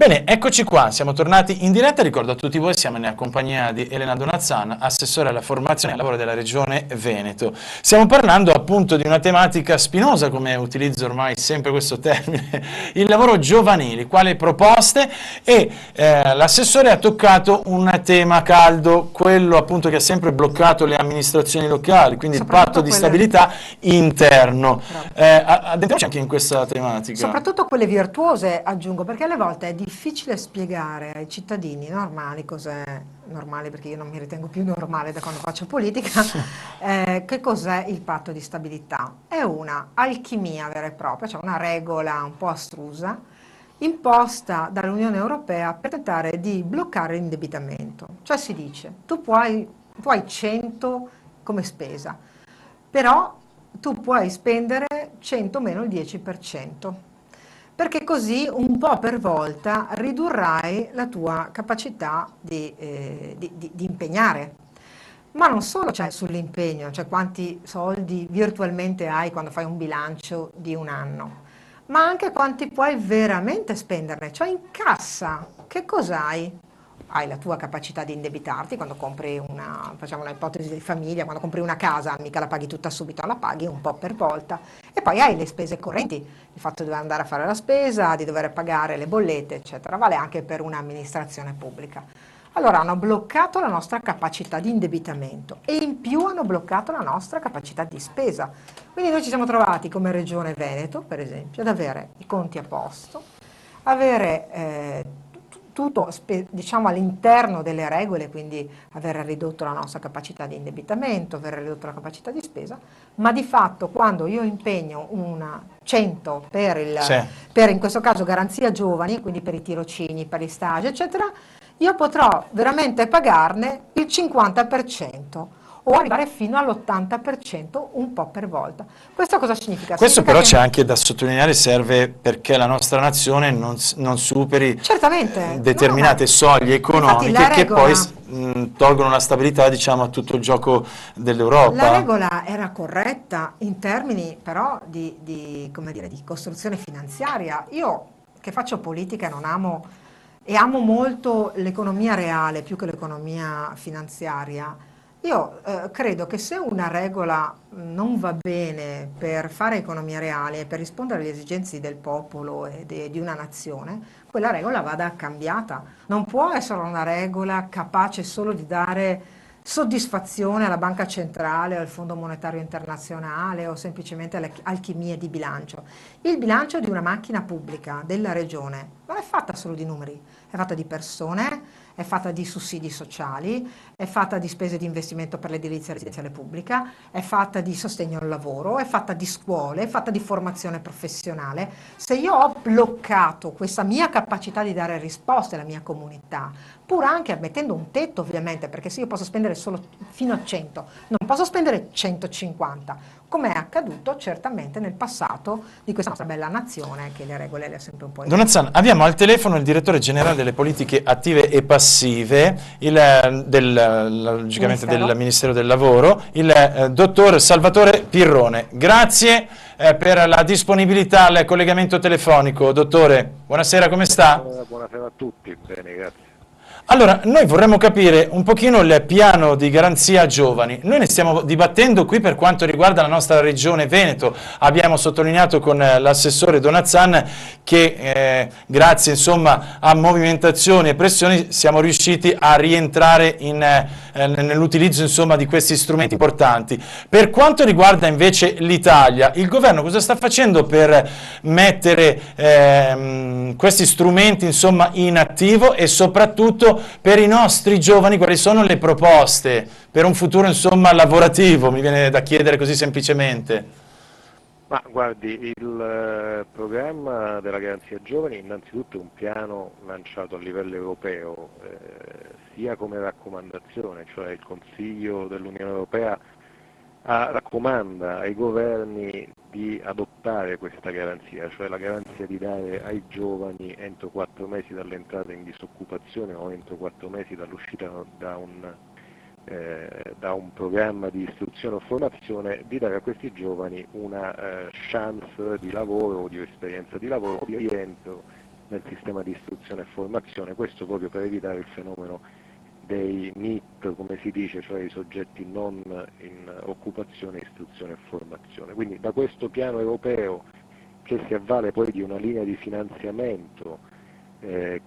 Bene, eccoci qua, siamo tornati in diretta. Ricordo a tutti voi, siamo in compagnia di Elena Donazzan, assessore alla formazione e al lavoro della Regione Veneto. Stiamo parlando appunto di una tematica spinosa, come utilizzo ormai sempre questo termine, il lavoro giovanile, quali proposte, e l'assessore ha toccato un tema caldo, quello appunto che ha sempre bloccato le amministrazioni locali, quindi il patto di stabilità interno. Addentriamoci anche in questa tematica. Soprattutto quelle virtuose, aggiungo, perché alle volte è difficile spiegare ai cittadini normali cos'è normale, perché io non mi ritengo più normale da quando faccio politica, che cos'è il patto di stabilità. È una alchimia vera e propria, cioè una regola un po' astrusa, imposta dall'Unione Europea per tentare di bloccare l'indebitamento. Cioè si dice, tu hai 100 come spesa, però tu puoi spendere 100 meno il 10%, perché così un po' per volta ridurrai la tua capacità di impegnare. Ma non solo c'è sull'impegno, cioè quanti soldi virtualmente hai quando fai un bilancio di un anno, ma anche quanti puoi veramente spenderne, cioè in cassa, che cos'hai? Hai la tua capacità di indebitarti quando compri facciamo una ipotesi di famiglia, quando compri una casa mica la paghi tutta subito, la paghi un po' per volta, e poi hai le spese correnti, il fatto di dover andare a fare la spesa, di dover pagare le bollette, eccetera, vale anche per un'amministrazione pubblica. Allora hanno bloccato la nostra capacità di indebitamento e in più hanno bloccato la nostra capacità di spesa. Quindi noi ci siamo trovati come Regione Veneto, per esempio, ad avere i conti a posto, avere tutto diciamo all'interno delle regole, quindi aver ridotto la nostra capacità di indebitamento, aver ridotto la capacità di spesa, ma di fatto quando io impegno una 100 per in questo caso garanzia giovani, quindi per i tirocini, per gli stage, eccetera, io potrò veramente pagarne il 50% o arrivare fino all'80% un po' per volta. Questo cosa significa? Questo però c'è anche da sottolineare, serve perché la nostra nazione non superi determinate soglie economiche che poi tolgono la stabilità, diciamo, a tutto il gioco dell'Europa. La regola era corretta in termini però come dire, di costruzione finanziaria. Io che faccio politica non amo e amo molto l'economia reale più che l'economia finanziaria. Io credo che se una regola non va bene per fare economia reale e per rispondere alle esigenze del popolo e di una nazione, quella regola vada cambiata. Non può essere una regola capace solo di dare soddisfazione alla Banca Centrale, al Fondo Monetario Internazionale o semplicemente alle alchimie di bilancio. Il bilancio di una macchina pubblica della regione non è fatta solo di numeri, è fatta di persone, è fatta di sussidi sociali, è fatta di spese di investimento per l'edilizia residenziale pubblica, è fatta di sostegno al lavoro, è fatta di scuole, è fatta di formazione professionale. Se io ho bloccato questa mia capacità di dare risposte alla mia comunità, pur anche mettendo un tetto ovviamente, perché se io posso spendere solo fino a 100, non posso spendere 150, come è accaduto certamente nel passato di questa nostra bella nazione che le regole le ha sempre un po'... Donazzan, abbiamo al telefono il direttore generale delle politiche attive e passive logicamente del Ministero del Lavoro, il dottor Salvatore Pirrone. Grazie per la disponibilità al collegamento telefonico. Dottore, buonasera, come sta? Buonasera a tutti, bene, grazie. Allora, noi vorremmo capire un pochino il piano di garanzia giovani. Noi ne stiamo dibattendo qui per quanto riguarda la nostra regione Veneto. Abbiamo sottolineato con l'assessore Donazzan che grazie insomma a movimentazioni e pressioni siamo riusciti a rientrare nell'utilizzo insomma di questi strumenti importanti. Per quanto riguarda invece l'Italia, il governo cosa sta facendo per mettere questi strumenti insomma in attivo e soprattutto per i nostri giovani quali sono le proposte per un futuro insomma lavorativo, mi viene da chiedere così semplicemente. Ma guardi, il programma della Garanzia Giovani innanzitutto è un piano lanciato a livello europeo, sia come raccomandazione, cioè il Consiglio dell'Unione Europea raccomanda ai governi di adottare questa garanzia, cioè la garanzia di dare ai giovani entro 4 mesi dall'entrata in disoccupazione o entro 4 mesi dall'uscita da un programma di istruzione o formazione, di dare a questi giovani una chance di lavoro o di esperienza di lavoro o di rientro nel sistema di istruzione e formazione, questo proprio per evitare il fenomeno dei NEET, come si dice, cioè i soggetti non in occupazione, istruzione e formazione. Quindi da questo piano europeo, che si avvale poi di una linea di finanziamento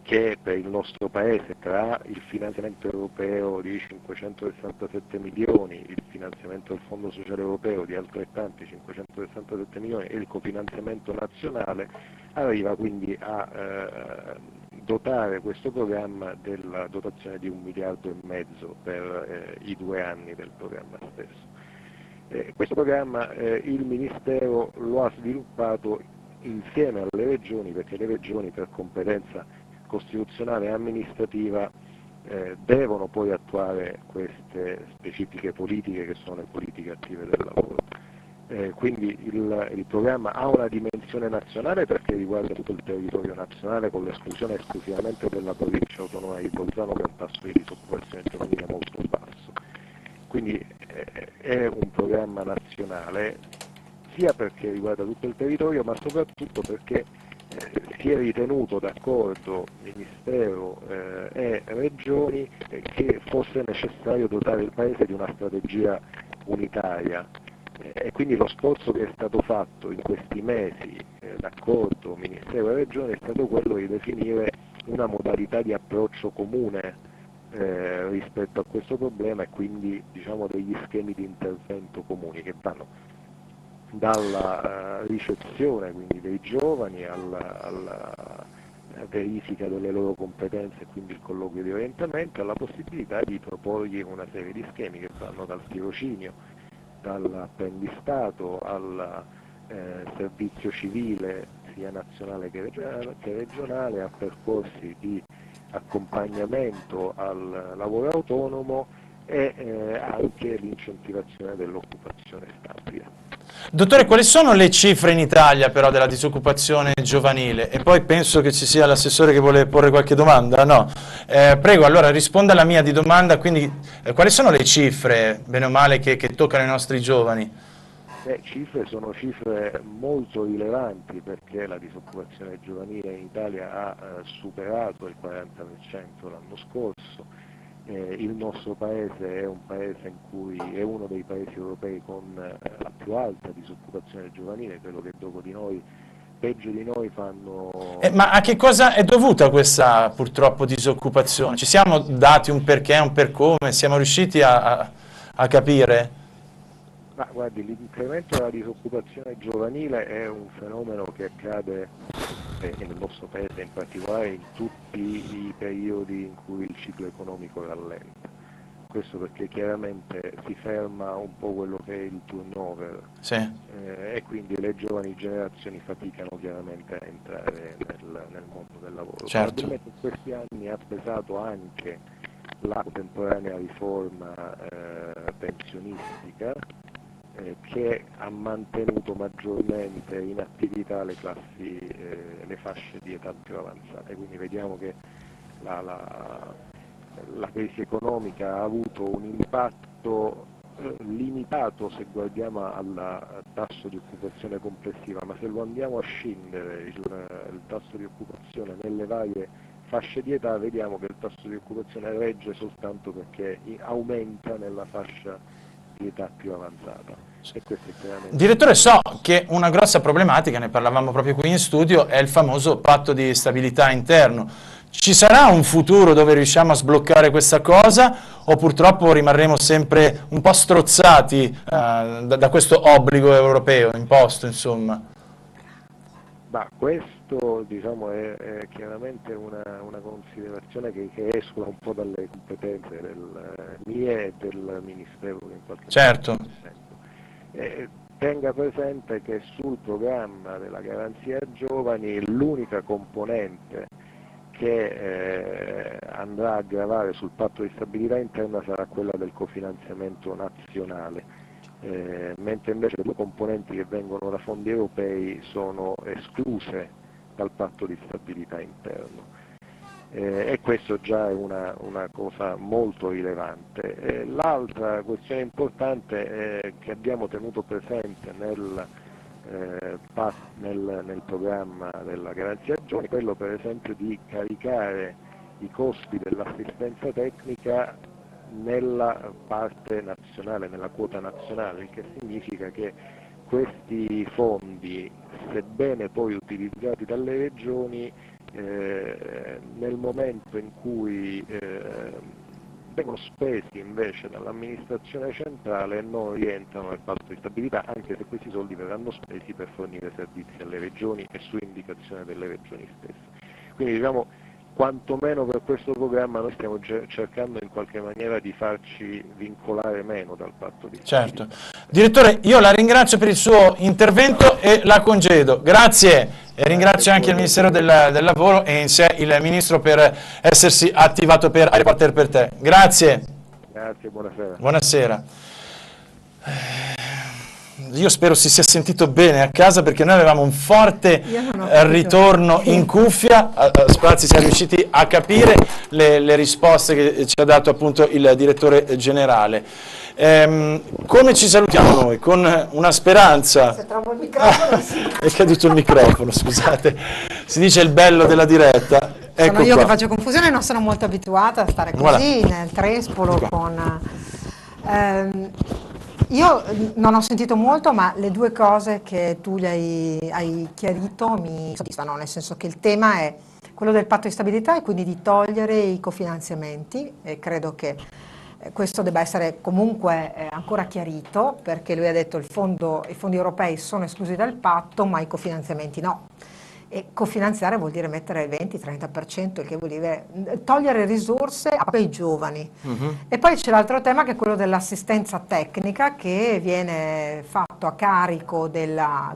che per il nostro Paese, tra il finanziamento europeo di 567 milioni, il finanziamento del Fondo Sociale Europeo di altrettanti 567 milioni e il cofinanziamento nazionale, arriva quindi a dotare questo programma della dotazione di 1,5 miliardi per i 2 anni del programma stesso. Questo programma il Ministero lo ha sviluppato insieme alle regioni, perché le regioni per competenza costituzionale e amministrativa devono poi attuare queste specifiche politiche che sono le politiche attive del lavoro. Quindi il programma ha una dimensione nazionale perché riguarda tutto il territorio nazionale, con l'esclusione esclusivamente della provincia autonoma di Bolzano, che ha un tasso di disoccupazione giovanile molto basso. Quindi è un programma nazionale, sia perché riguarda tutto il territorio, ma soprattutto perché si è ritenuto d'accordo Ministero e Regioni che fosse necessario dotare il Paese di una strategia unitaria, e quindi lo sforzo che è stato fatto in questi mesi d'accordo Ministero e Regioni è stato quello di definire una modalità di approccio comune rispetto a questo problema, e quindi diciamo degli schemi di intervento comuni che vanno dalla ricezione quindi dei giovani alla verifica delle loro competenze, quindi il colloquio di orientamento, alla possibilità di proporgli una serie di schemi che vanno dal tirocinio, dall'apprendistato al servizio civile sia nazionale che regionale, a percorsi di accompagnamento al lavoro autonomo e anche l'incentivazione dell'occupazione stabile. Dottore, quali sono le cifre in Italia però della disoccupazione giovanile? E poi penso che ci sia l'assessore che vuole porre qualche domanda, no? Prego, allora risponda alla mia di domanda, quindi quali sono le cifre, bene o male, che toccano i nostri giovani? Sono cifre molto rilevanti, perché la disoccupazione giovanile in Italia ha superato il 40% l'anno scorso. Il nostro Paese è un paese in cui è uno dei paesi europei con la più alta disoccupazione giovanile, credo che dopo di noi, peggio di noi fanno... Ma a che cosa è dovuta questa purtroppo disoccupazione? Ci siamo dati un perché, un per come? Siamo riusciti a capire? Ma guardi, l'incremento della disoccupazione giovanile è un fenomeno che accade nel nostro Paese in particolare in tutti i periodi in cui il ciclo economico rallenta. Questo perché chiaramente si ferma un po' quello che è il turnover, Sì. E quindi le giovani generazioni faticano chiaramente a entrare nel mondo del lavoro. Certo. Probabilmente in questi anni ha pesato anche la contemporanea riforma pensionistica, che ha mantenuto maggiormente in attività le fasce di età più avanzate. Quindi vediamo che la crisi economica ha avuto un impatto limitato se guardiamo al tasso di occupazione complessiva, ma se lo andiamo a scindere il tasso di occupazione nelle varie fasce di età, vediamo che il tasso di occupazione regge soltanto perché aumenta nella fascia di età più avanzata. E questo è chiaramente... Direttore, so che una grossa problematica, ne parlavamo proprio qui in studio, è il famoso patto di stabilità interno. Ci sarà un futuro dove riusciamo a sbloccare questa cosa, o purtroppo rimarremo sempre un po' strozzati da questo obbligo europeo imposto, insomma? Ma questo diciamo, è chiaramente una considerazione che esula un po' dalle competenze mie e del Ministero che in qualche Certo. modo tenga presente che sul programma della garanzia giovani l'unica componente che andrà a gravare sul patto di stabilità interna sarà quella del cofinanziamento nazionale, mentre invece le due componenti che vengono da fondi europei sono escluse dal patto di stabilità interno. E questo già è una cosa molto rilevante. L'altra questione importante che abbiamo tenuto presente nel nel programma della Garanzia Giovani, quello per esempio di caricare i costi dell'assistenza tecnica nella parte nazionale, nella quota nazionale, il che significa che questi fondi, sebbene poi utilizzati dalle regioni, nel momento in cui vengono spesi invece dall'amministrazione centrale non rientrano nel patto di stabilità, anche se questi soldi verranno spesi per fornire servizi alle regioni e su indicazione delle regioni stesse. Quindi diciamo, quantomeno per questo programma noi stiamo cercando in qualche maniera di farci vincolare meno dal patto di stabilità. Certo. Direttore, io la ringrazio per il suo intervento e la congedo. Grazie. E ringrazio anche il Ministero del Lavoro e in sé il Ministro per essersi attivato per Reporter per te. Grazie. Grazie, buonasera. Buonasera. Io spero si sia sentito bene a casa, perché noi avevamo un forte ritorno in cuffia. Sprazzi sia riusciti a capire le risposte che ci ha dato appunto il direttore generale. Come ci salutiamo noi? Con una speranza. Se trovo il microfono, sì. È caduto il microfono, scusate. Si dice il bello della diretta. Ecco Sono io qua. che faccio confusione, non sono molto abituata a stare così nel trespolo con... io non ho sentito molto, ma le due cose che tu hai chiarito mi soddisfano, nel senso che il tema è quello del patto di stabilità e quindi di togliere i cofinanziamenti, e credo che questo debba essere comunque ancora chiarito, perché lui ha detto i fondi europei sono esclusi dal patto, ma i cofinanziamenti no. E cofinanziare vuol dire mettere il 20-30%, il che vuol dire togliere risorse ai giovani. E poi c'è l'altro tema, che è quello dell'assistenza tecnica, che viene fatto a carico della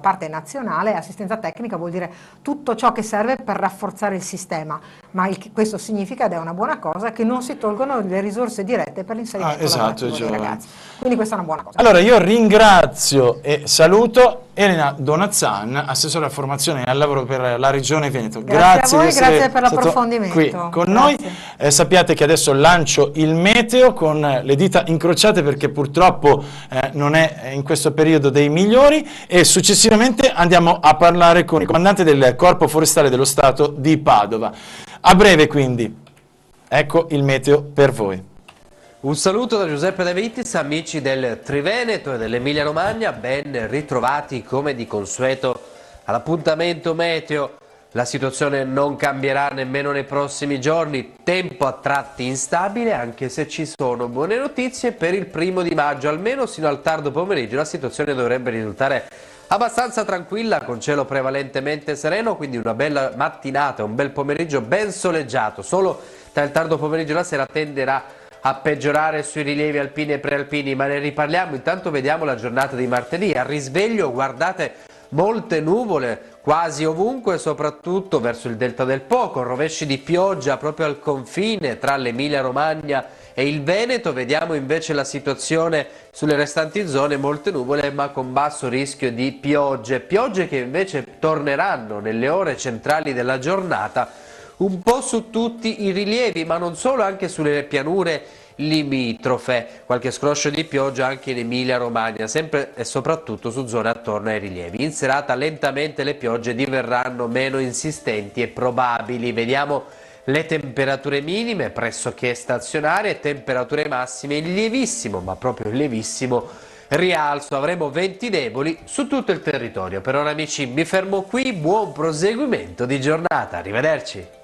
parte nazionale. Assistenza tecnica vuol dire tutto ciò che serve per rafforzare il sistema, ma questo significa, ed è una buona cosa, che non si tolgono le risorse dirette per l'inserimento lavorativo dei ragazzi. Quindi questa è una buona cosa. Allora io ringrazio e saluto Elena Donazzan, assessore alla formazione e al lavoro per la Regione Veneto. Grazie a voi, di essere grazie per stato l'approfondimento. qui con noi. Sappiate che adesso lancio il meteo con le dita incrociate, perché purtroppo non è in questo periodo dei migliori, e successivamente andiamo a parlare con il comandante del Corpo Forestale dello Stato di Padova. A breve quindi, ecco il meteo per voi. Un saluto da Giuseppe De Vitis, amici del Triveneto e dell'Emilia Romagna, ben ritrovati come di consueto all'appuntamento meteo. La situazione non cambierà nemmeno nei prossimi giorni, tempo a tratti instabile, anche se ci sono buone notizie per il 1° maggio, almeno sino al tardo pomeriggio la situazione dovrebbe risultare abbastanza tranquilla, con cielo prevalentemente sereno, quindi una bella mattinata, un bel pomeriggio ben soleggiato. Solo tra il tardo pomeriggio e la sera tenderà a peggiorare sui rilievi alpini e prealpini, ma ne riparliamo. Intanto vediamo la giornata di martedì. Al risveglio, guardate, molte nuvole quasi ovunque, soprattutto verso il delta del Po, con rovesci di pioggia proprio al confine tra l'Emilia Romagna e il Veneto. Vediamo invece la situazione sulle restanti zone: molte nuvole ma con basso rischio di piogge che invece torneranno nelle ore centrali della giornata un po' su tutti i rilievi, ma non solo, anche sulle pianure limitrofe. Qualche scroscio di pioggia anche in Emilia Romagna, sempre e soprattutto su zone attorno ai rilievi. In serata lentamente le piogge diverranno meno insistenti e probabili. Vediamo le temperature minime pressoché stazionarie, temperature massime in lievissimo, ma proprio in lievissimo rialzo. Avremo venti deboli su tutto il territorio. Per ora, amici, mi fermo qui, buon proseguimento di giornata, arrivederci.